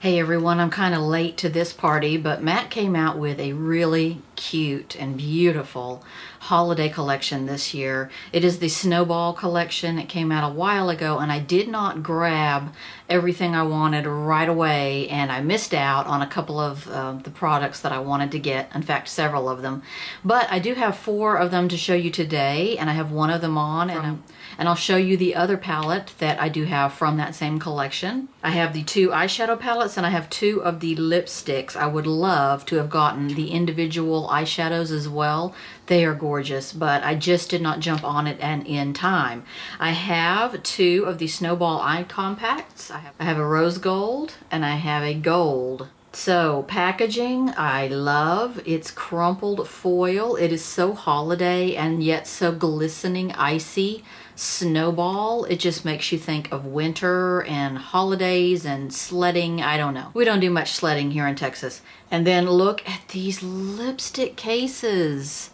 Hey everyone, I'm kind of late to this party, but Matt came out with a really cute and beautiful holiday collection this year. It is the Snowball collection. It came out a while ago and I did not grab everything I wanted right away, and I missed out on a couple of the products that I wanted to get. In fact, several of them. But I do have 4 of them to show you today, and I have one of them on, and I'll show you the other palette that I do have from that same collection. I have the 2 eyeshadow palettes and I have 2 of the lipsticks. I would love to have gotten the individual eyeshadows as well. They are gorgeous, but I just did not jump on it and in time. I have 2 of the Snowball eye compacts. I have a rose gold and I have a gold. So packaging, I love. It's crumpled foil. It is so holiday and yet so glistening, icy. Snowball, it just makes you think of winter and holidays and sledding. I don't know. We don't do much sledding here in Texas. And then look at these lipstick cases.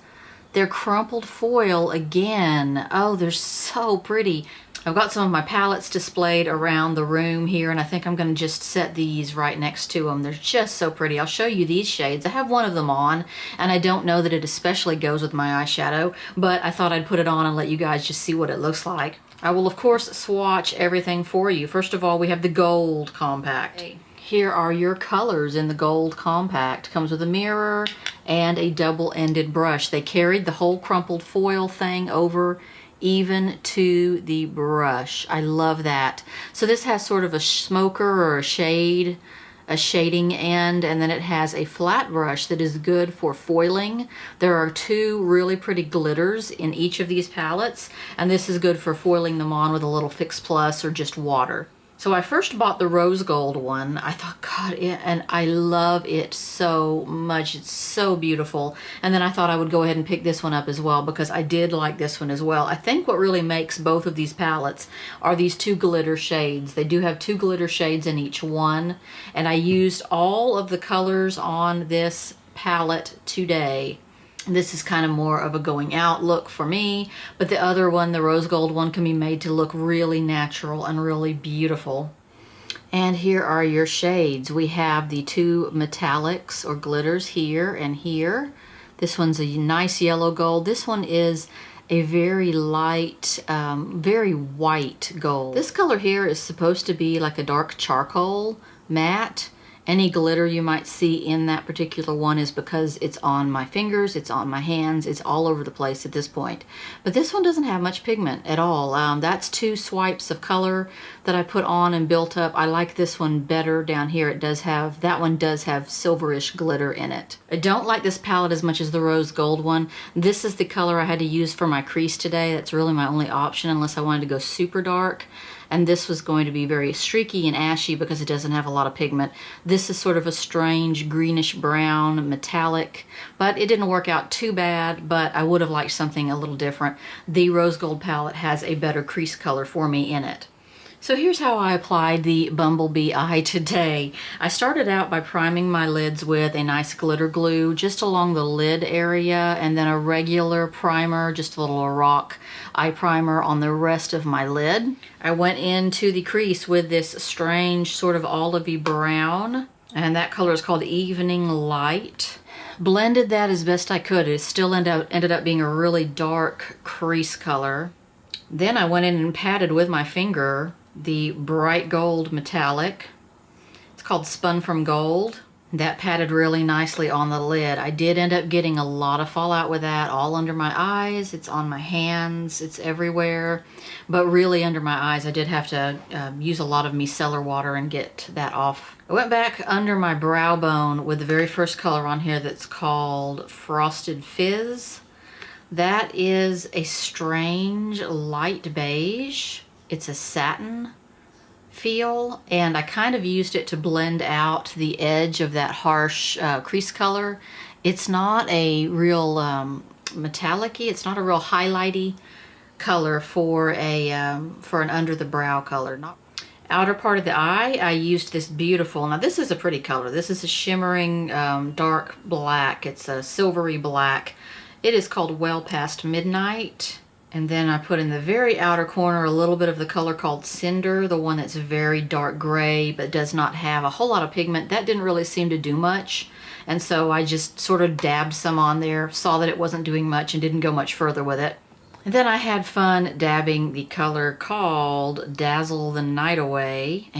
They're crumpled foil again. Oh, they're so pretty. I've got some of my palettes displayed around the room here, and I think I'm going to just set these right next to them. They're just so pretty. I'll show you these shades. I have one of them on, and I don't know that it especially goes with my eyeshadow, but I thought I'd put it on and let you guys just see what it looks like. I will, of course, swatch everything for you. First of all, we have the gold compact. Here are your colors in the gold compact. Comes with a mirror and a double-ended brush. They carried the whole crumpled foil thing over even to the brush. I love that. So this has sort of a smoker or a shading end, and then it has a flat brush that is good for foiling. There are 2 really pretty glitters in each of these palettes, and this is good for foiling them on with a little Fix Plus or just water. So I first bought the rose gold one. I thought, God, and I love it so much. It's so beautiful. And then I thought I would go ahead and pick this one up as well because I did like this one as well. I think what really makes both of these palettes are these 2 glitter shades. They do have 2 glitter shades in each one. And I used all of the colors on this palette today. This is kind of more of a going out look for me, but the other one, the rose gold one, can be made to look really natural and really beautiful. And here are your shades. We have the 2 metallics or glitters here and here. This one's a nice yellow gold. This one is a very light, very white gold. This color here is supposed to be like a dark charcoal matte. Any glitter you might see in that particular one is because it's on my fingers, it's on my hands, it's all over the place at this point. But this one doesn't have much pigment at all. That's 2 swipes of color that I put on and built up. I like this one better down here. That one does have silverish glitter in it. I don't like this palette as much as the rose gold one. This is the color I had to use for my crease today. That's really my only option unless I wanted to go super dark. And this was going to be very streaky and ashy because it doesn't have a lot of pigment. This is sort of a strange greenish brown metallic, but it didn't work out too bad, but I would have liked something a little different. The rose gold palette has a better crease color for me in it. So here's how I applied the Bumblebee eye today. I started out by priming my lids with a nice glitter glue just along the lid area, and then a regular primer, just a little rock eye primer on the rest of my lid. I went into the crease with this strange sort of olivey brown, and that color is called Evening Light. Blended that as best I could. It still ended up being a really dark crease color. Then I went in and patted with my finger the bright gold metallic. It's called Spun from Gold. That patted really nicely on the lid. I did end up getting a lot of fallout with that, all under my eyes. It's on my hands. It's everywhere. But really under my eyes, I did have to use a lot of micellar water and get that off. I went back under my brow bone with the very first color on here that's called Frosted Fizz. That is a strange light beige. It's a satin feel, and I kind of used it to blend out the edge of that harsh crease color. It's not a real metallic-y, it's not a real highlighty color for an under the brow color. Outer part of the eye, I used this beautiful, now this is a pretty color. This is a shimmering dark black. It's a silvery black. It is called Well Past Midnight. And then I put in the very outer corner a little bit of the color called Cinder, the one that's very dark gray but does not have a whole lot of pigment. That didn't really seem to do much. And so I just sort of dabbed some on there, saw that it wasn't doing much and didn't go much further with it. And then I had fun dabbing the color called Dazzle the Night Away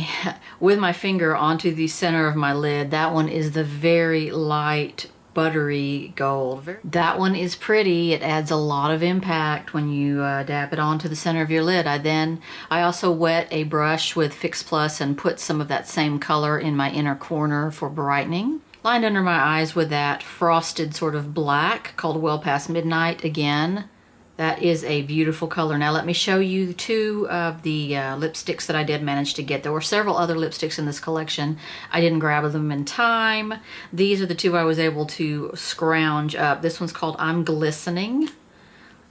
with my finger onto the center of my lid. That one is the very light buttery gold. That one is pretty. It adds a lot of impact when you dab it onto the center of your lid. I also wet a brush with Fix Plus and put some of that same color in my inner corner for brightening. Lined under my eyes with that frosted sort of black called Well Past Midnight again. That is a beautiful color. Now let me show you two of the lipsticks that I did manage to get. There were several other lipsticks in this collection. I didn't grab them in time. These are the two I was able to scrounge up. This one's called I'm Glistening.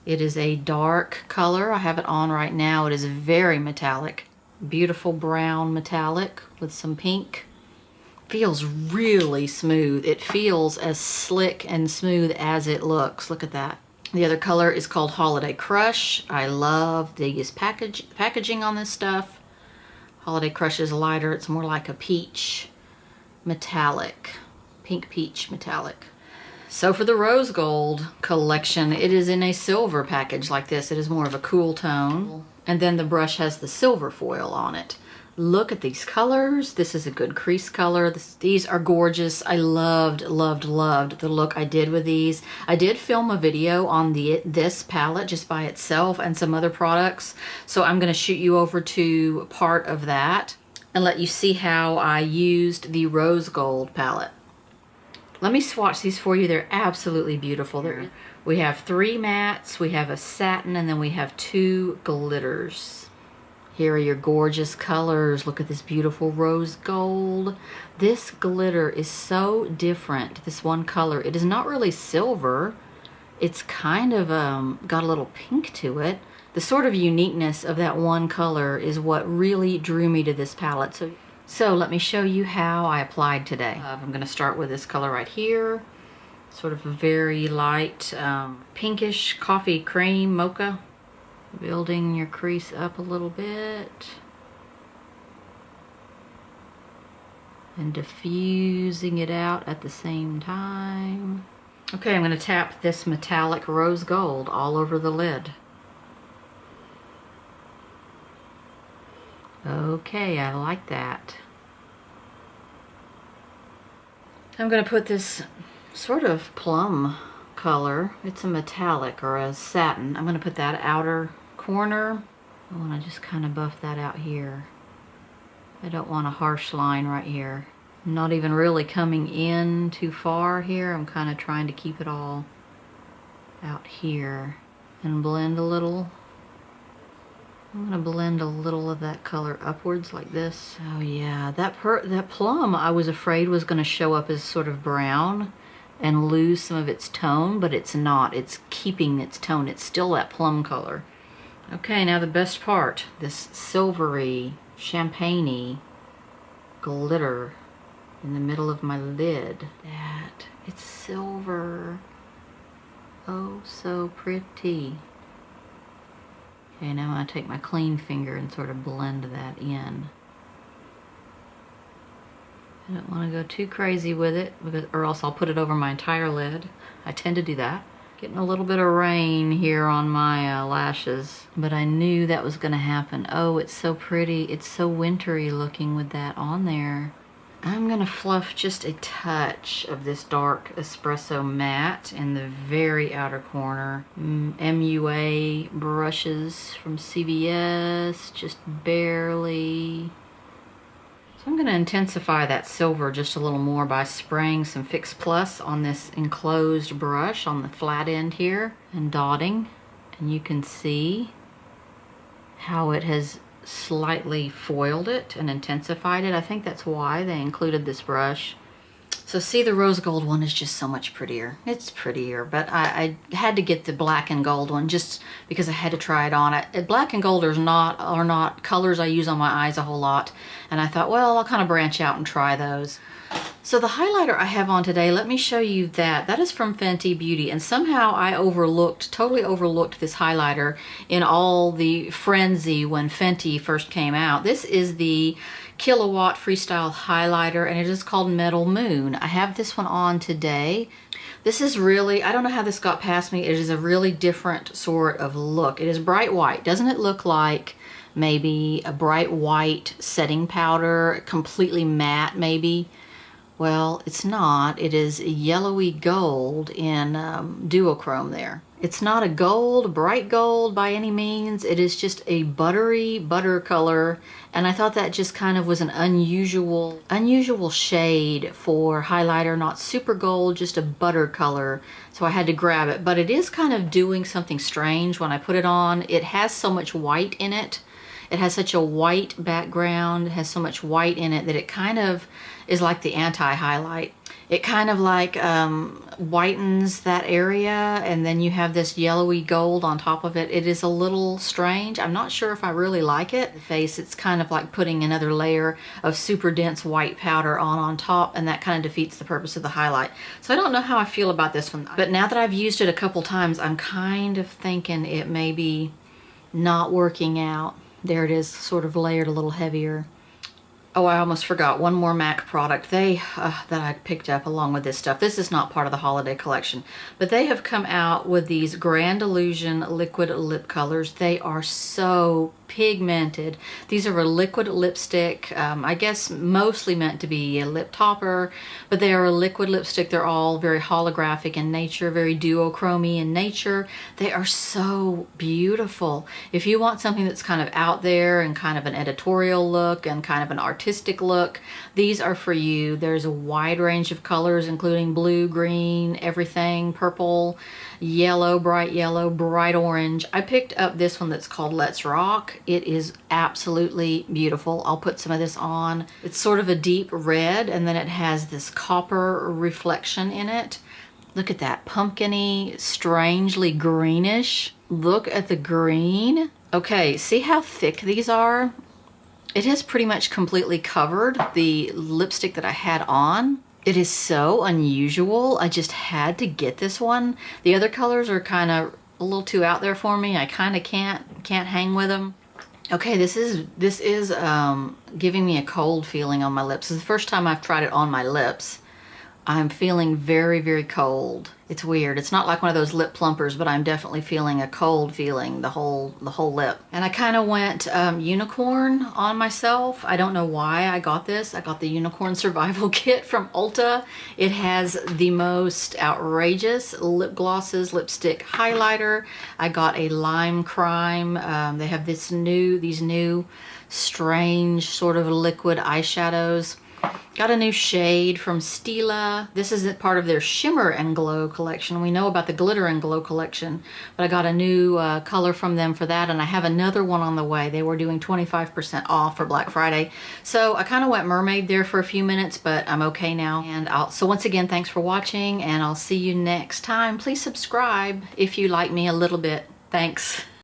It is a dark color. I have it on right now. It is very metallic. Beautiful brown metallic with some pink. Feels really smooth. It feels as slick and smooth as it looks. Look at that. The other color is called Holiday Crush. I love these packaging on this stuff. Holiday Crush is lighter. It's more like a peach metallic, pink peach metallic. So for the Rose Gold collection, it is in a silver package like this. It is more of a cool tone. And then the brush has the silver foil on it. Look at these colors. This is a good crease color. These are gorgeous. I loved the look I did with these. I did film a video on this palette just by itself and some other products. So I'm going to shoot you over to part of that and let you see how I used the Rose Gold palette. Let me swatch these for you. They're absolutely beautiful. We have 3 mattes, we have a satin, and then we have 2 glitters. Here are your gorgeous colors. Look at this beautiful rose gold. This glitter is so different, this one color. It is not really silver. It's kind of got a little pink to it. The sort of uniqueness of that one color is what really drew me to this palette. So let me show you how I applied today. I'm going to start with this color right here. Sort of a very light pinkish coffee cream mocha. Building your crease up a little bit and diffusing it out at the same time. Okay, I'm going to tap this metallic rose gold all over the lid. Okay, I like that. I'm going to put this sort of plum color. It's a metallic or a satin. I'm going to put that outer corner. I want to just kind of buff that out here. I don't want a harsh line right here. I'm not even really coming in too far here. I'm kind of trying to keep it all out here and blend a little. I'm going to blend a little of that color upwards like this. Oh yeah, that plum I was afraid was going to show up as sort of brown and lose some of its tone, but it's not. It's keeping its tone. It's still that plum color. Okay, now the best part, this silvery, champagne-y glitter in the middle of my lid. It's silver. Oh, so pretty. Okay, now I'm going to take my clean finger and sort of blend that in. I don't want to go too crazy with it, or else I'll put it over my entire lid. I tend to do that. Getting a little bit of rain here on my lashes, but I knew that was going to happen. Oh, it's so pretty. It's so wintry looking with that on there. I'm going to fluff just a touch of this dark espresso matte in the very outer corner. MUA brushes from CVS, just barely. So I'm going to intensify that silver just a little more by spraying some Fix Plus on this enclosed brush on the flat end here and dotting. And you can see how it has slightly foiled it and intensified it. I think that's why they included this brush. So see, the rose gold one is just so much prettier. It's prettier, but I had to get the black and gold one just because I had to try it on. Black and gold are not colors I use on my eyes a whole lot, and I thought, well, I'll kind of branch out and try those. So the highlighter I have on today, let me show you that. That is from Fenty Beauty, and somehow I totally overlooked this highlighter in all the frenzy when Fenty first came out. This is the Kilowatt Freestyle Highlighter, and it is called Metal Moon. I have this one on today. This is really, I don't know how this got past me. It is a really different sort of look. It is bright white. Doesn't it look like maybe a bright white setting powder, completely matte maybe? Well, it's not. It is yellowy gold in duochrome there. It's not a gold, bright gold by any means. It is just a buttery butter color, and I thought that just kind of was an unusual shade for highlighter. Not super gold, just a butter color, so I had to grab it. But it is kind of doing something strange when I put it on. It has so much white in it. It has such a white background, it has so much white in it that it kind of is like the anti-highlight. It kind of like whitens that area, and then you have this yellowy gold on top of it. It is a little strange. I'm not sure if I really like it. The face, it's kind of like putting another layer of super dense white powder on top, and that kind of defeats the purpose of the highlight. So I don't know how I feel about this one, but now that I've used it a couple times, I'm kind of thinking it may be not working out. There it is, sort of layered a little heavier. Oh, I almost forgot one more MAC product that I picked up along with this stuff. This is not part of the holiday collection, but they have come out with these Grand Illusion liquid lip colors. They are so pigmented. These are a liquid lipstick, I guess mostly meant to be a lip topper, but they are a liquid lipstick. They're all very holographic in nature, very duochrome in nature. They are so beautiful. If you want something that's kind of out there and kind of an editorial look and kind of an artistic look, these are for you. There's a wide range of colors, including blue, green, everything, purple, yellow, bright orange. I picked up this one that's called Let's Rock. It is absolutely beautiful. I'll put some of this on. It's sort of a deep red, and then it has this copper reflection in it. Look at that, pumpkin-y, strangely greenish. Look at the green. Okay, see how thick these are? It has pretty much completely covered the lipstick that I had on. It is so unusual. I just had to get this one. The other colors are kind of a little too out there for me. I kind of can't hang with them. Okay, this is giving me a cold feeling on my lips. This is the first time I've tried it on my lips. I'm feeling very, very cold. It's weird. It's not like one of those lip plumpers, but I'm definitely feeling a cold feeling the whole lip. And I kind of went unicorn on myself. I don't know why I got this. I got the Unicorn Survival Kit from Ulta. It has the most outrageous lip glosses, lipstick highlighter. I got a Lime Crime. They have these new strange sort of liquid eyeshadows. Got a new shade from Stila. This isn't part of their Shimmer and Glow collection. We know about the Glitter and Glow collection, but I got a new color from them for that, and I have another one on the way. They were doing 25% off for Black Friday. So I kind of went mermaid there for a few minutes, but I'm okay now. And so once again, thanks for watching, and I'll see you next time. Please subscribe if you like me a little bit. Thanks.